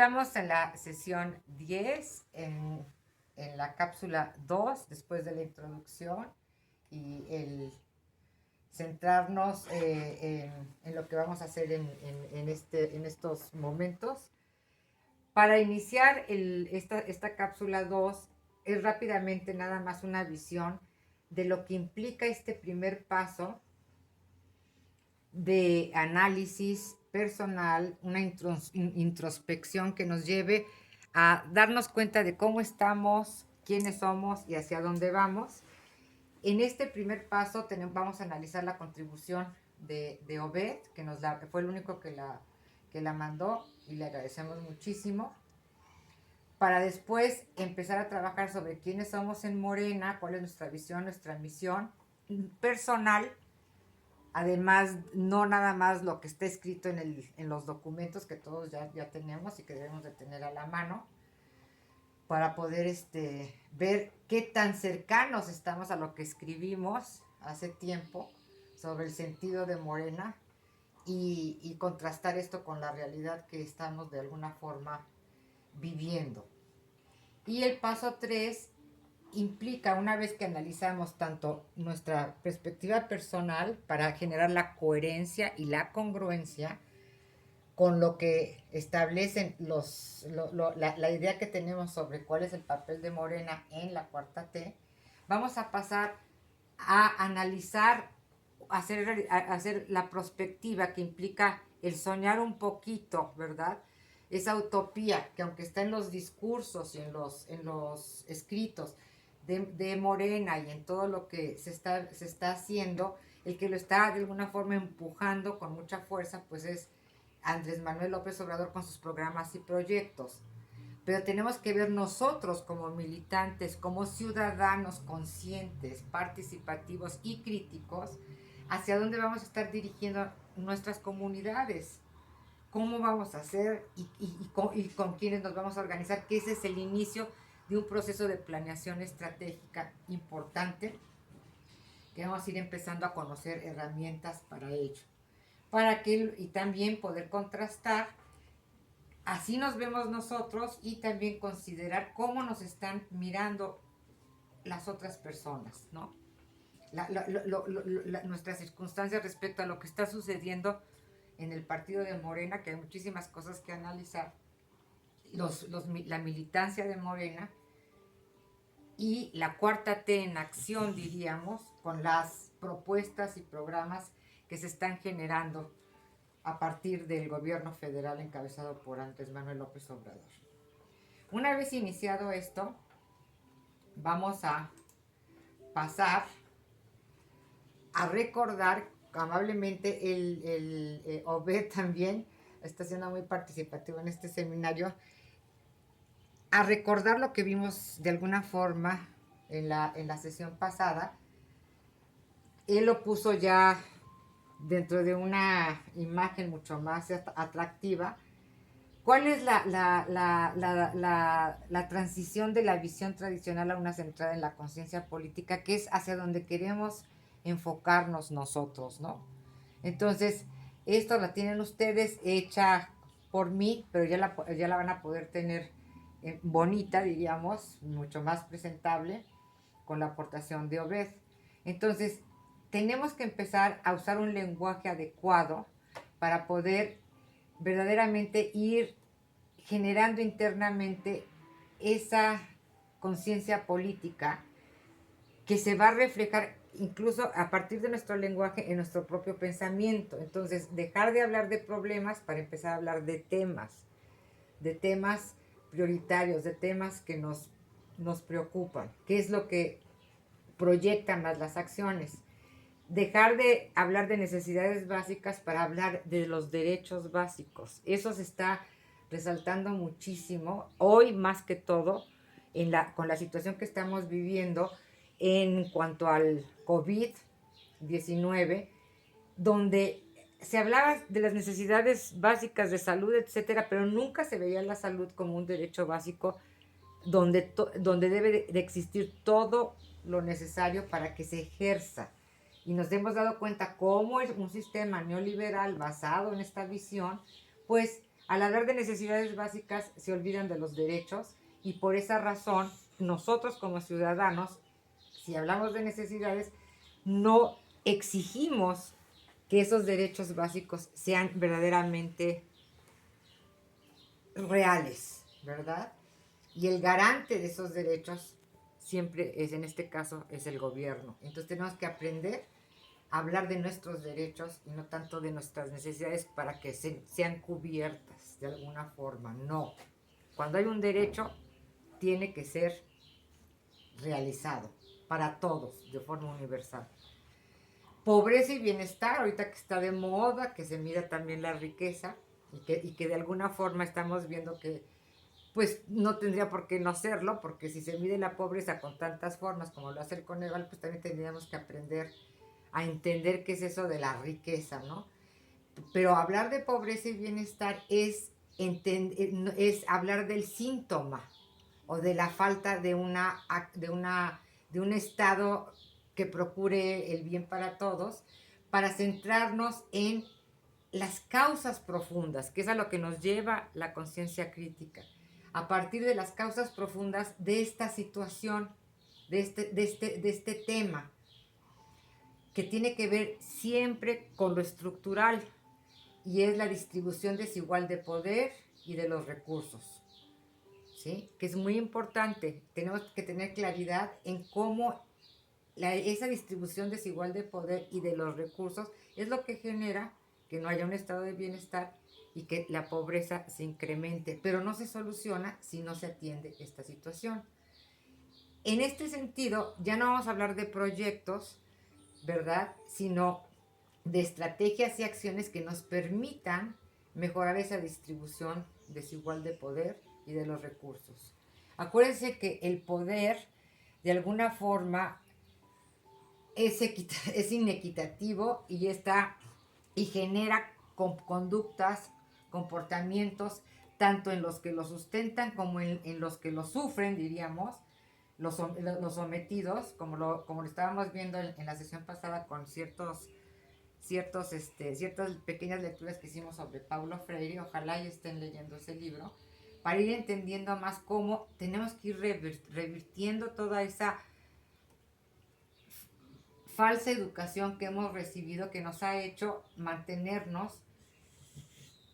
estamos en la sesión 10, en la cápsula 2, después de la introducción y el centrarnos en lo que vamos a hacer en estos momentos. Para iniciar esta cápsula 2 es rápidamente nada más una visión de lo que implica este primer paso de análisis personal, una introspección que nos lleve a darnos cuenta de cómo estamos, quiénes somos y hacia dónde vamos. En este primer paso vamos a analizar la contribución de Obed, que fue el único que la mandó y le agradecemos muchísimo, para después empezar a trabajar sobre quiénes somos en Morena, cuál es nuestra visión, nuestra misión personal. Además, no nada más lo que está escrito en los documentos que todos ya tenemos y que debemos de tener a la mano para poder ver qué tan cercanos estamos a lo que escribimos hace tiempo sobre el sentido de Morena y contrastar esto con la realidad que estamos de alguna forma viviendo. Y el paso 3 implica, una vez que analizamos tanto nuestra perspectiva personal para generar la coherencia y la congruencia con lo que establecen la idea que tenemos sobre cuál es el papel de Morena en la cuarta T, vamos a pasar a analizar, hacer la prospectiva que implica el soñar un poquito, ¿verdad? Esa utopía que aunque está en los discursos y en los escritos de Morena y en todo lo que se está haciendo, el que lo está de alguna forma empujando con mucha fuerza, pues es Andrés Manuel López Obrador con sus programas y proyectos. Pero tenemos que ver nosotros como militantes, como ciudadanos conscientes, participativos y críticos, hacia dónde vamos a estar dirigiendo nuestras comunidades, cómo vamos a hacer y con quiénes nos vamos a organizar, que ese es el inicio de un proceso de planeación estratégica importante, que vamos a ir empezando a conocer herramientas para ello. Y también poder contrastar, así nos vemos nosotros y también considerar cómo nos están mirando las otras personas, ¿no? Nuestras circunstancias respecto a lo que está sucediendo en el partido de Morena, que hay muchísimas cosas que analizar, la militancia de Morena y la cuarta T en acción, diríamos, con las propuestas y programas que se están generando a partir del gobierno federal encabezado por Andrés Manuel López Obrador. Una vez iniciado esto, vamos a pasar a recordar amablemente el Obed también está siendo muy participativo en este seminario, a recordar lo que vimos de alguna forma en la sesión pasada. Él lo puso ya dentro de una imagen mucho más atractiva. ¿Cuál es la transición de la visión tradicional a una centrada en la conciencia política, que es hacia donde queremos enfocarnos nosotros, ¿no? Entonces, esto la tienen ustedes hecha por mí, pero ya la van a poder tener bonita, diríamos, mucho más presentable, con la aportación de Obed. Entonces, tenemos que empezar a usar un lenguaje adecuado para poder verdaderamente ir generando internamente esa conciencia política que se va a reflejar incluso a partir de nuestro lenguaje en nuestro propio pensamiento. Entonces, dejar de hablar de problemas para empezar a hablar de temas prioritarios, de temas que nos preocupan, qué es lo que proyectan más las acciones. Dejar de hablar de necesidades básicas para hablar de los derechos básicos. Eso se está resaltando muchísimo, hoy más que todo, con la situación que estamos viviendo en cuanto al COVID-19, donde se hablaba de las necesidades básicas de salud, etcétera, pero nunca se veía la salud como un derecho básico donde debe de existir todo lo necesario para que se ejerza. Y nos hemos dado cuenta cómo es un sistema neoliberal basado en esta visión, pues al hablar de necesidades básicas se olvidan de los derechos y por esa razón nosotros como ciudadanos, si hablamos de necesidades, no exigimos que esos derechos básicos sean verdaderamente reales, ¿verdad? Y el garante de esos derechos siempre es, en este caso, es el gobierno. Entonces tenemos que aprender a hablar de nuestros derechos y no tanto de nuestras necesidades para que sean cubiertas de alguna forma. No. Cuando hay un derecho, tiene que ser realizado para todos de forma universal. Pobreza y bienestar, ahorita que está de moda, que se mira también la riqueza y que de alguna forma estamos viendo que pues no tendría por qué no serlo, porque si se mide la pobreza con tantas formas como lo hace el Coneval, pues también tendríamos que aprender a entender qué es eso de la riqueza, ¿no? Pero hablar de pobreza y bienestar es hablar del síntoma o de la falta de un estado que procure el bien para todos, para centrarnos en las causas profundas, que es a lo que nos lleva la conciencia crítica. A partir de las causas profundas de esta situación, de este tema, que tiene que ver siempre con lo estructural, y es la distribución desigual de poder y de los recursos, ¿sí? Que es muy importante. Tenemos que tener claridad en cómo esa distribución desigual de poder y de los recursos es lo que genera que no haya un estado de bienestar y que la pobreza se incremente, pero no se soluciona si no se atiende esta situación. En este sentido, ya no vamos a hablar de proyectos, ¿verdad? Sino de estrategias y acciones que nos permitan mejorar esa distribución desigual de poder y de los recursos. Acuérdense que el poder, de alguna forma, es inequitativo y genera conductas, comportamientos, tanto en los que lo sustentan como en los que lo sufren, diríamos, los sometidos, como lo estábamos viendo en la sesión pasada con ciertas pequeñas lecturas que hicimos sobre Paulo Freire. Ojalá y estén leyendo ese libro, para ir entendiendo más cómo tenemos que ir revirtiendo toda esa falsa educación que hemos recibido, que nos ha hecho mantenernos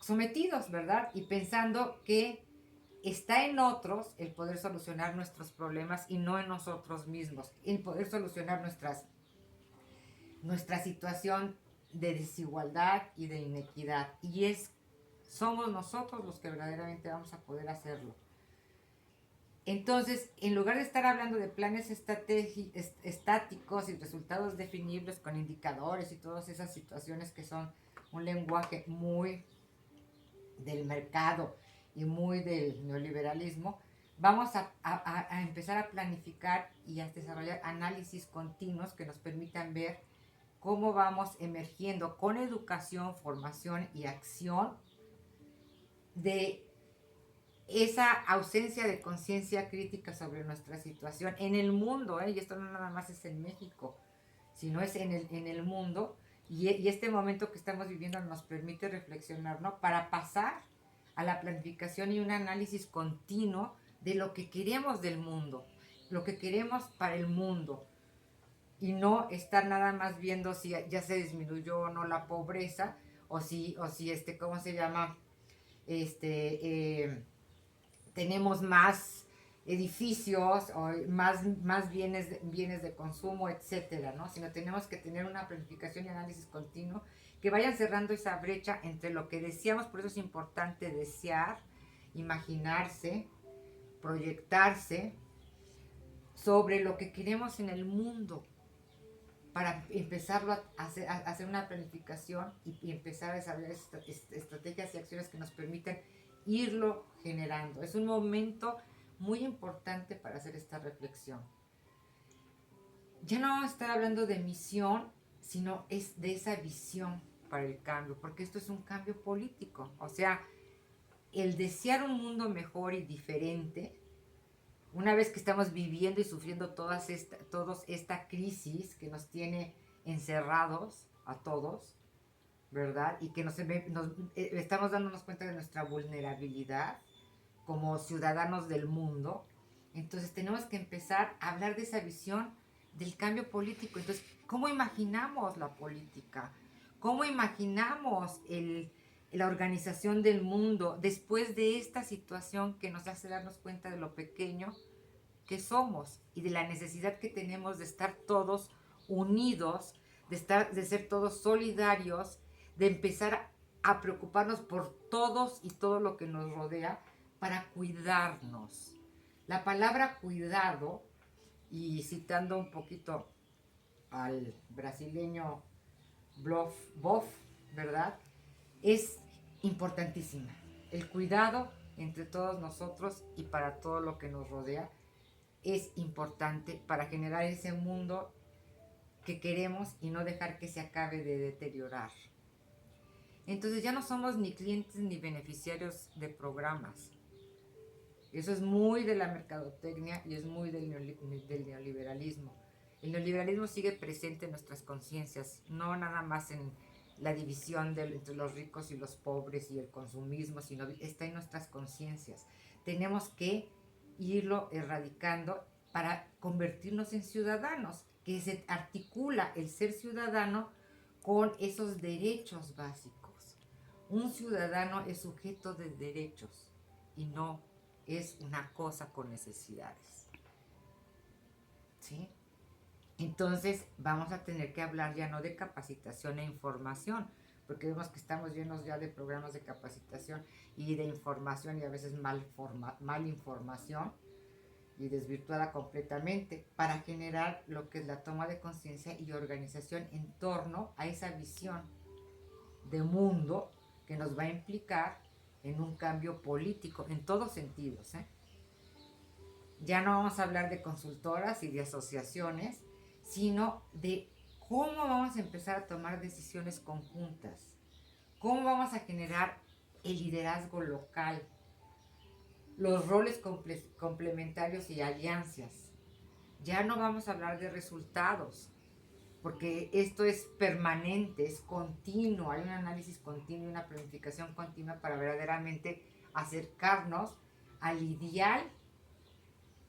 sometidos, ¿verdad? Y pensando que está en otros el poder solucionar nuestros problemas y no en nosotros mismos, el poder solucionar nuestra situación de desigualdad y de inequidad. Somos nosotros los que verdaderamente vamos a poder hacerlo. Entonces, en lugar de estar hablando de planes estáticos y resultados definibles con indicadores y todas esas situaciones que son un lenguaje muy del mercado y muy del neoliberalismo, vamos a empezar a planificar y a desarrollar análisis continuos que nos permitan ver cómo vamos emergiendo con educación, formación y acción de esa ausencia de conciencia crítica sobre nuestra situación en el mundo, y esto no nada más es en México, sino es en el mundo, y este momento que estamos viviendo nos permite reflexionar, ¿no? Para pasar a la planificación y un análisis continuo de lo que queremos del mundo, lo que queremos para el mundo, y no estar nada más viendo si ya se disminuyó o no la pobreza, o si ¿cómo se llama? Tenemos más edificios o más bienes de consumo, etcétera, ¿no? Sino tenemos que tener una planificación y análisis continuo que vayan cerrando esa brecha entre lo que deseamos. Por eso es importante desear, imaginarse, proyectarse sobre lo que queremos en el mundo, para empezarlo a hacer una planificación y empezar a desarrollar estrategias y acciones que nos permitan irlo generando. Es un momento muy importante para hacer esta reflexión. Ya no vamos a estar hablando de misión, sino es de esa visión para el cambio, porque esto es un cambio político. O sea, el desear un mundo mejor y diferente, una vez que estamos viviendo y sufriendo toda esta crisis que nos tiene encerrados a todos, ¿verdad? Y que estamos dándonos cuenta de nuestra vulnerabilidad como ciudadanos del mundo. Entonces tenemos que empezar a hablar de esa visión del cambio político. Entonces, ¿cómo imaginamos la política? ¿Cómo imaginamos la organización del mundo después de esta situación que nos hace darnos cuenta de lo pequeño que somos y de la necesidad que tenemos de estar todos unidos, de ser todos solidarios, de empezar a preocuparnos por todos y todo lo que nos rodea para cuidarnos? La palabra cuidado, y citando un poquito al brasileño Boff, ¿verdad? Es importantísima. El cuidado entre todos nosotros y para todo lo que nos rodea es importante para generar ese mundo que queremos y no dejar que se acabe de deteriorar. Entonces ya no somos ni clientes ni beneficiarios de programas. Eso es muy de la mercadotecnia y es muy del neoliberalismo. El neoliberalismo sigue presente en nuestras conciencias, no nada más en la división entre los ricos y los pobres y el consumismo, sino está en nuestras conciencias. Tenemos que irlo erradicando para convertirnos en ciudadanos, que se articula el ser ciudadano con esos derechos básicos. Un ciudadano es sujeto de derechos y no es una cosa con necesidades. ¿Sí? Entonces vamos a tener que hablar ya no de capacitación e información, porque vemos que estamos llenos ya de programas de capacitación y de información y a veces mal información y desvirtuada completamente para generar lo que es la toma de conciencia y organización en torno a esa visión de mundo que nos va a implicar en un cambio político en todos sentidos. Ya no vamos a hablar de consultoras y de asociaciones, sino de cómo vamos a empezar a tomar decisiones conjuntas, cómo vamos a generar el liderazgo local, los roles complementarios y alianzas. Ya no vamos a hablar de resultados, porque esto es permanente, es continuo, hay un análisis continuo, una planificación continua para verdaderamente acercarnos al ideal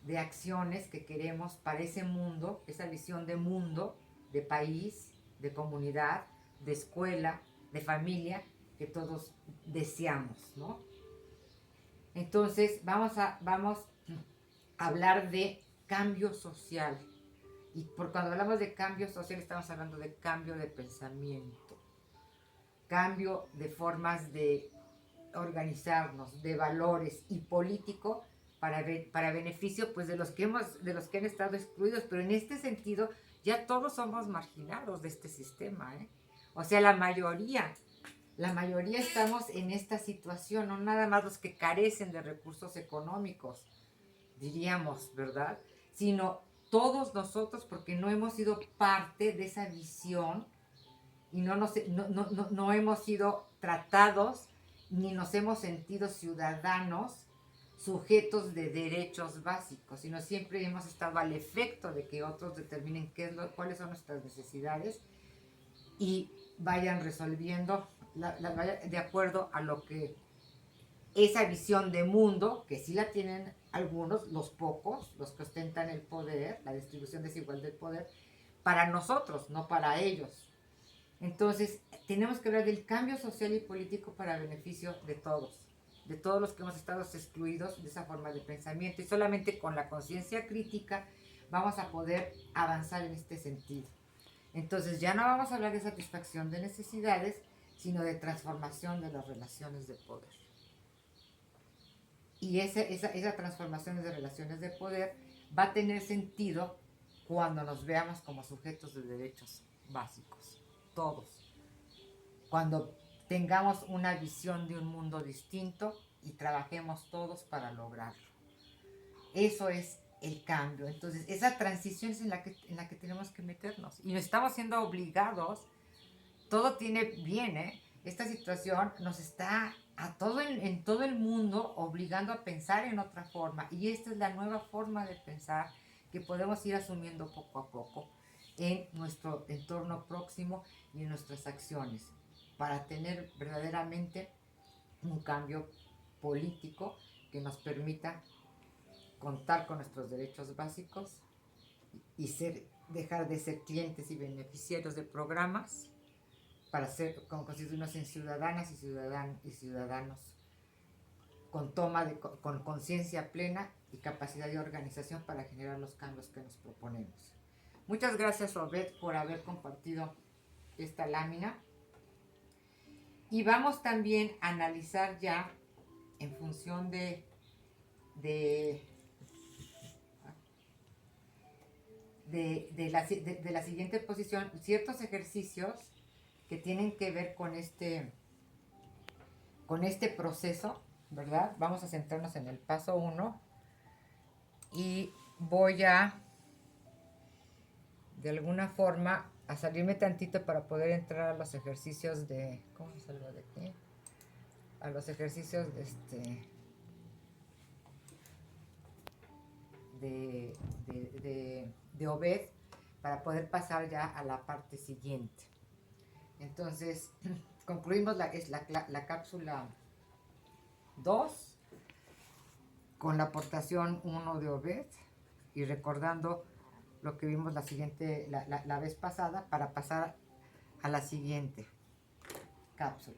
de acciones que queremos para ese mundo, esa visión de mundo, de país, de comunidad, de escuela, de familia, que todos deseamos, ¿no? Entonces vamos a hablar de cambio social. Y cuando hablamos de cambio social estamos hablando de cambio de pensamiento, cambio de formas de organizarnos, de valores y político para beneficio pues de los que han estado excluidos, pero en este sentido ya todos somos marginados de este sistema, ¿eh? O sea, la mayoría estamos en esta situación, no nada más los que carecen de recursos económicos, diríamos, ¿verdad? Sino todos nosotros, porque no hemos sido parte de esa visión y no hemos sido tratados ni nos hemos sentido ciudadanos sujetos de derechos básicos, sino siempre hemos estado al efecto de que otros determinen cuáles son nuestras necesidades y vayan resolviendo de acuerdo a lo que esa visión de mundo, que sí la tienen algunos, los pocos, los que ostentan el poder, la distribución desigual del poder, para nosotros, no para ellos. Entonces, tenemos que hablar del cambio social y político para beneficio de todos los que hemos estado excluidos de esa forma de pensamiento, y solamente con la conciencia crítica vamos a poder avanzar en este sentido. Entonces, ya no vamos a hablar de satisfacción de necesidades, sino de transformación de las relaciones de poder. Y esa transformación de relaciones de poder va a tener sentido cuando nos veamos como sujetos de derechos básicos, todos. Cuando tengamos una visión de un mundo distinto y trabajemos todos para lograrlo. Eso es el cambio. Entonces, esa transición es en la que tenemos que meternos. Y estamos siendo obligados, todo tiene bien, ¿eh? Esta situación nos está en todo el mundo obligando a pensar en otra forma. Y esta es la nueva forma de pensar que podemos ir asumiendo poco a poco en nuestro entorno próximo y en nuestras acciones. para tener verdaderamente un cambio político que nos permita contar con nuestros derechos básicos y dejar de ser clientes y beneficiarios de programas para constituirnos en ciudadanas y ciudadanos con con conciencia plena y capacidad de organización para generar los cambios que nos proponemos. Muchas gracias, Obed, por haber compartido esta lámina. Y vamos también a analizar ya en función de la siguiente posición ciertos ejercicios que tienen que ver con este proceso, ¿verdad? Vamos a centrarnos en el paso 1 y voy a, de alguna forma, a salirme tantito para poder entrar a los ejercicios de... ¿Cómo salgo de aquí? A los ejercicios de Obed para poder pasar ya a la parte siguiente. Entonces, concluimos la cápsula 2 con la aportación 1 de Obed y recordando lo que vimos la vez pasada para pasar a la siguiente cápsula.